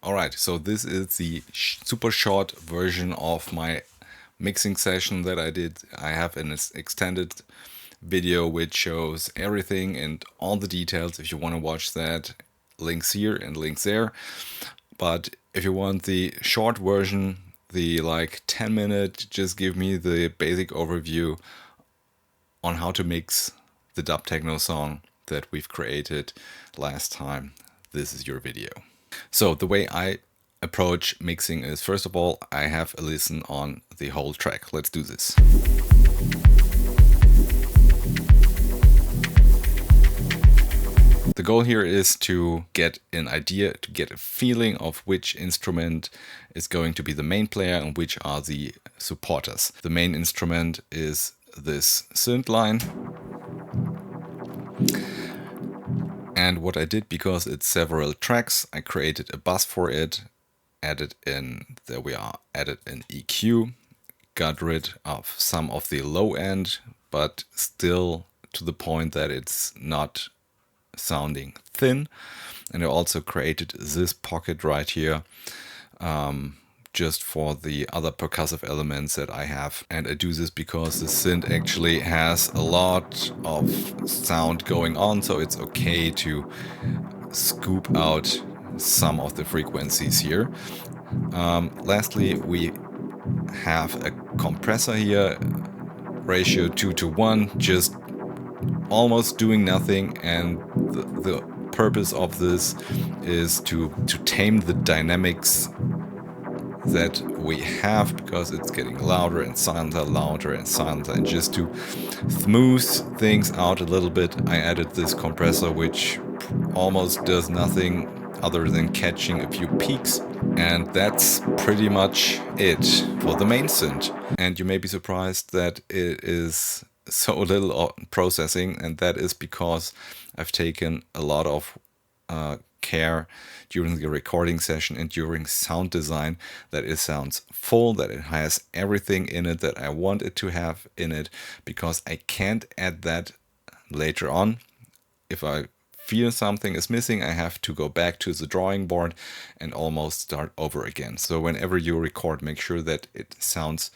Alright, so this is the super short version of my mixing session that I did. I have an extended video which shows everything and all the details. If you want to watch that, links here and links there. But if you want the short version, the like 10-minute, just give me the basic overview on how to mix the dub techno song that we've created last time. This is your video. So the way I approach mixing is, first of all, I have a listen on the whole track. Let's do this. The goal here is to get an idea, to get a feeling of which instrument is going to be the main player and which are the supporters. The main instrument is this synth line. And what I did, because it's several tracks, I created a bus for it, added in EQ, got rid of some of the low end, but still to the point that it's not sounding thin. And I also created this pocket right here, just for the other percussive elements that I have. And I do this because the synth actually has a lot of sound going on, so it's okay to scoop out some of the frequencies here. Lastly, we have a compressor here, ratio 2:1, just almost doing nothing, and the purpose of this is to tame the dynamics that we have, because it's getting louder and silenter, and just to smooth things out a little bit, I added this compressor which almost does nothing other than catching a few peaks, and that's pretty much it for the main synth. And you may be surprised that it is so little processing, and that is because I've taken a lot of care during the recording session and during sound design that it sounds full, that it has everything in it that I want it to have in it, because I can't add that later on. If I feel something is missing, I have to go back to the drawing board and almost start over again. So whenever you record, make sure that it sounds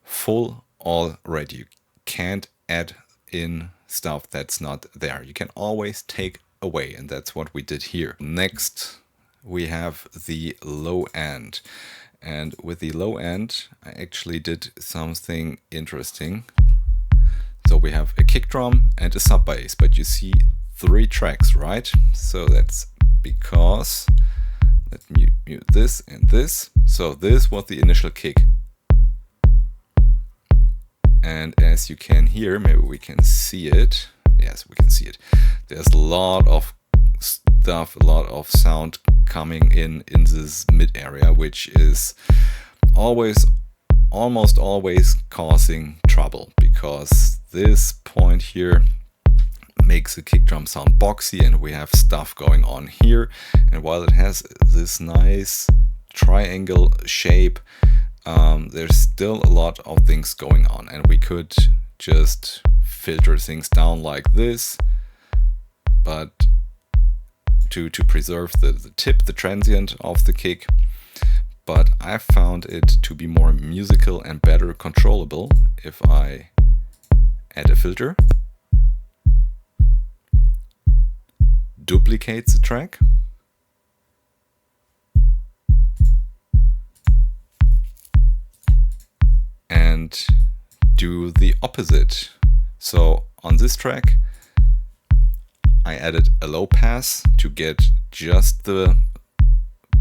full already. You can't add in stuff that's not there. You can always take away, and that's what we did here. Next, we have the low end. And with the low end, I actually did something interesting. So we have a kick drum and a sub bass, but you see 3 tracks, right? So that's because, let me mute this and this. So this was the initial kick. And as you can hear, maybe we can see it. Yes, we can see it. There's a lot of stuff, a lot of sound coming in this mid area, which is almost always causing trouble, because this point here makes the kick drum sound boxy, and we have stuff going on here. And while it has this nice triangle shape, there's still a lot of things going on, and we could just filter things down like this, but to preserve the tip, the transient of the kick. But I found it to be more musical and better controllable if I add a filter, duplicate the track, and do the opposite. So on this track, I added a low pass to get just the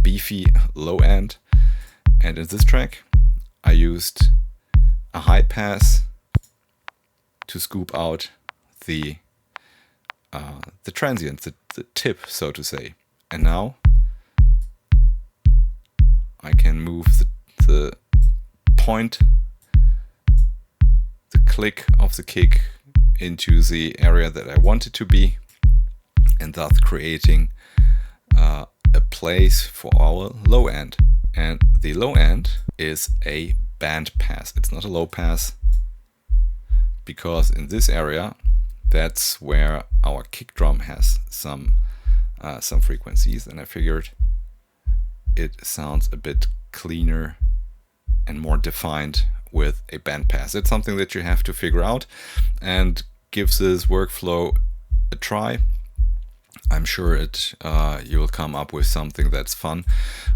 beefy low end, and in this track I used a high pass to scoop out the transient, the tip, so to say. And now I can move the point, the click of the kick into the area that I want it to be, and thus creating a place for our low end. And the low end is a band pass. It's not a low pass, because in this area, that's where our kick drum has some frequencies, and I figured it sounds a bit cleaner and more defined with a bandpass. It's something that you have to figure out and give this workflow a try. I'm sure you will come up with something that's fun.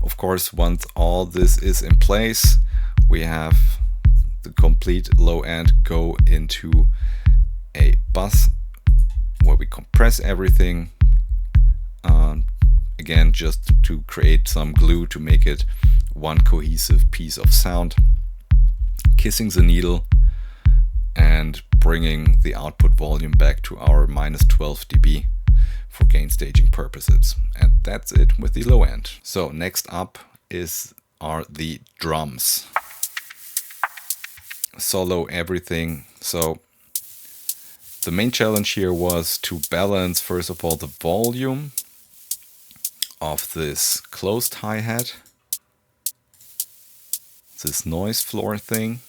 Of course, once all this is in place, we have the complete low end go into a bus where we compress everything. Again, just to create some glue to make it one cohesive piece of sound. Kissing the needle and bringing the output volume back to our minus 12 dB for gain staging purposes. And that's it with the low end. So next up are the drums. Solo everything. So the main challenge here was to balance, first of all, the volume of this closed hi-hat, this noise floor thing,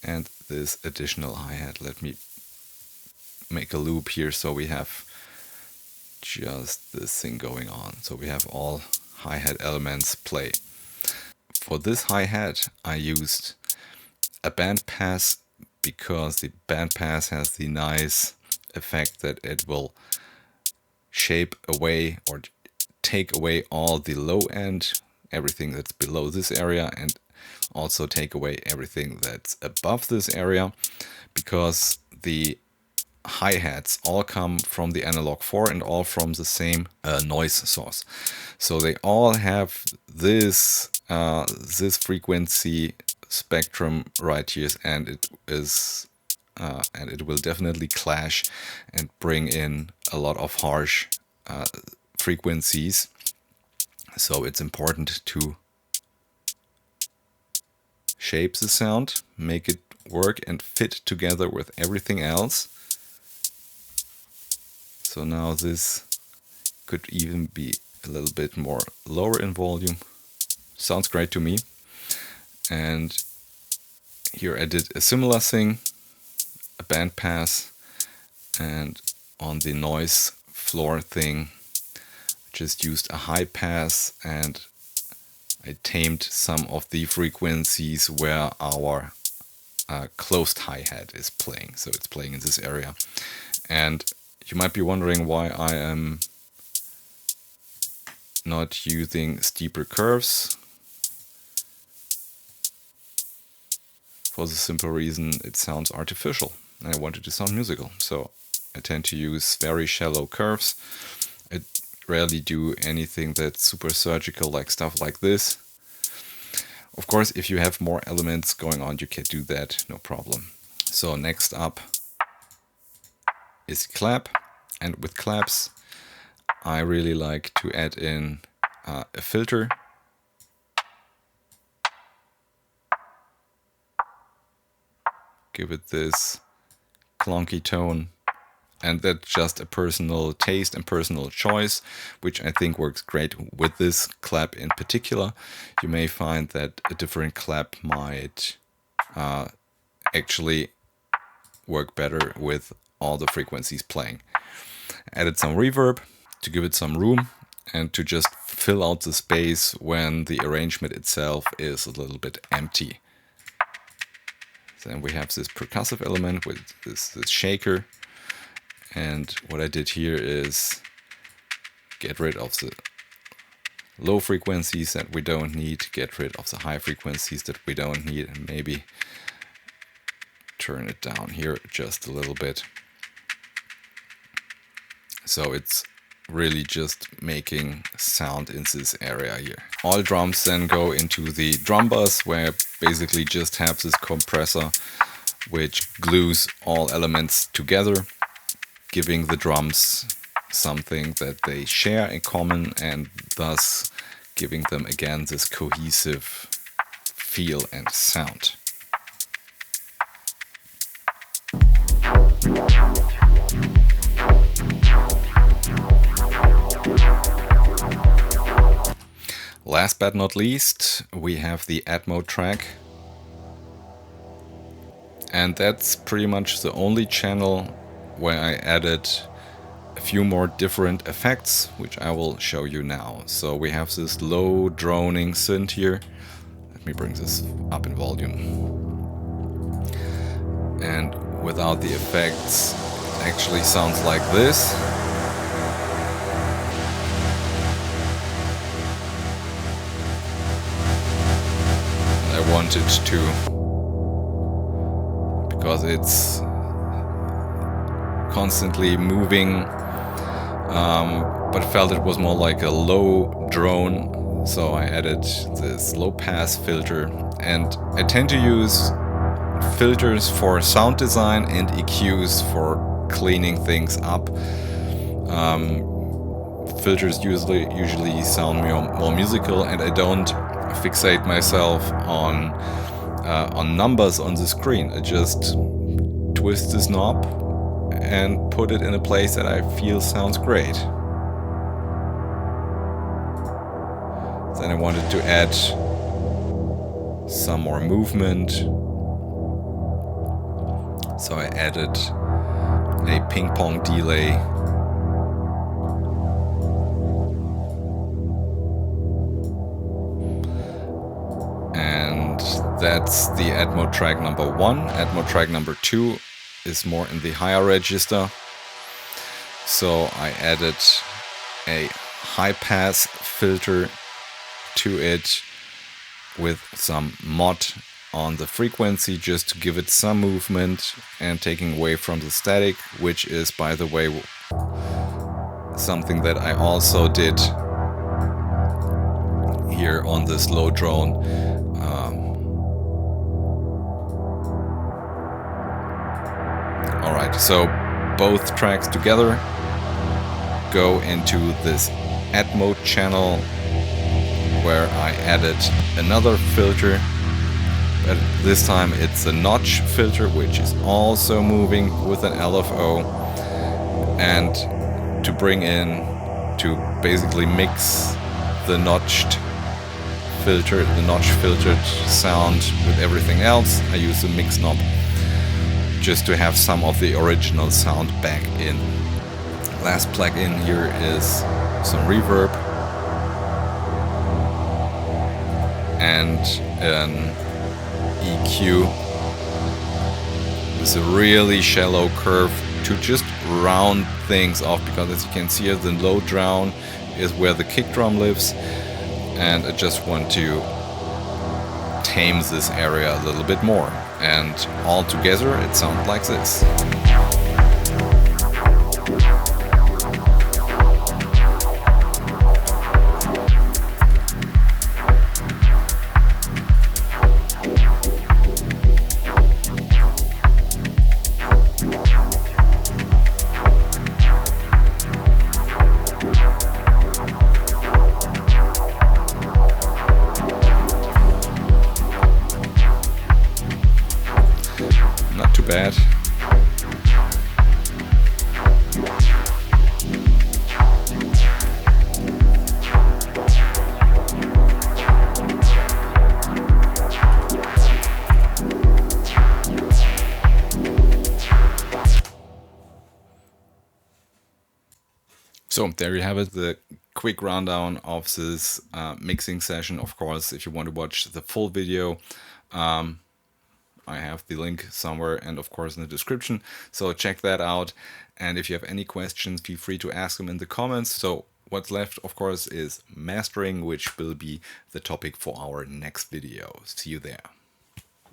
and this additional hi-hat. Let me make a loop here so we have just this thing going on. So we have all hi-hat elements play. For this hi-hat I used a bandpass because the bandpass has the nice effect that it will shape away or take away all the low end, everything that's below this area, and also take away everything that's above this area, because the hi-hats all come from the analog 4 and all from the same noise source. So they all have this frequency spectrum right here, and it will definitely clash and bring in a lot of harsh frequencies. So it's important to shape the sound, make it work and fit together with everything else. So now this could even be a little bit more lower in volume. Sounds great to me. And here I did a similar thing, a bandpass, and on the noise floor thing just used a high pass, and I tamed some of the frequencies where our closed hi-hat is playing. So it's playing in this area. And you might be wondering why I am not using steeper curves. For the simple reason it sounds artificial and I want it to sound musical. So I tend to use very shallow curves. I rarely do anything that's super surgical, like stuff like this. Of course, if you have more elements going on, you can do that, no problem. So next up is clap, and with claps I really like to add in a filter. Give it this clunky tone, and that's just a personal taste and personal choice, which I think works great with this clap in particular. You may find that a different clap might actually work better with all the frequencies playing. Added some reverb to give it some room and to just fill out the space when the arrangement itself is a little bit empty. Then we have this percussive element with this shaker, and what I did here is get rid of the low frequencies that we don't need, get rid of the high frequencies that we don't need, and maybe turn it down here just a little bit. So it's really just making sound in this area here. All drums then go into the drum bus, where I basically just have this compressor which glues all elements together, giving the drums something that they share in common, and thus giving them again this cohesive feel and sound. Last but not least, we have the Atmo track. And that's pretty much the only channel where I added a few more different effects, which I will show you now. So we have this low droning synth here. Let me bring this up in volume. And without the effects, it actually sounds like this. And I wanted to, because it's constantly moving, but felt it was more like a low drone, so I added this low pass filter. And I tend to use filters for sound design and EQs for cleaning things up. Filters usually sound more musical, and I don't fixate myself on numbers on the screen. I just twist this knob and put it in a place that I feel sounds great. Then I wanted to add some more movement, so I added a ping pong delay. And that's the Atmo track number 1. Atmo track number 2 is more in the higher register, so I added a high pass filter to it with some mod on the frequency, just to give it some movement and taking away from the static, which is, by the way, something that I also did here on this low drone. Alright, so both tracks together go into this Atmo channel, where I added another filter, but this time it's a notch filter, which is also moving with an LFO, and to bring in, to basically mix the notch filtered sound with everything else, I use the mix knob just to have some of the original sound back in. Last plugin here is some reverb and an EQ with a really shallow curve to just round things off, because as you can see here, the low drone is where the kick drum lives, and I just want to tame this area a little bit more, and all together it sounds like this. Not too bad. So there you have it, the quick rundown of this mixing session. Of course, if you want to watch the full video, I have the link somewhere, and of course in the description, so check that out. And if you have any questions, feel free to ask them in the comments. So what's left, of course, is mastering, which will be the topic for our next video. See you there.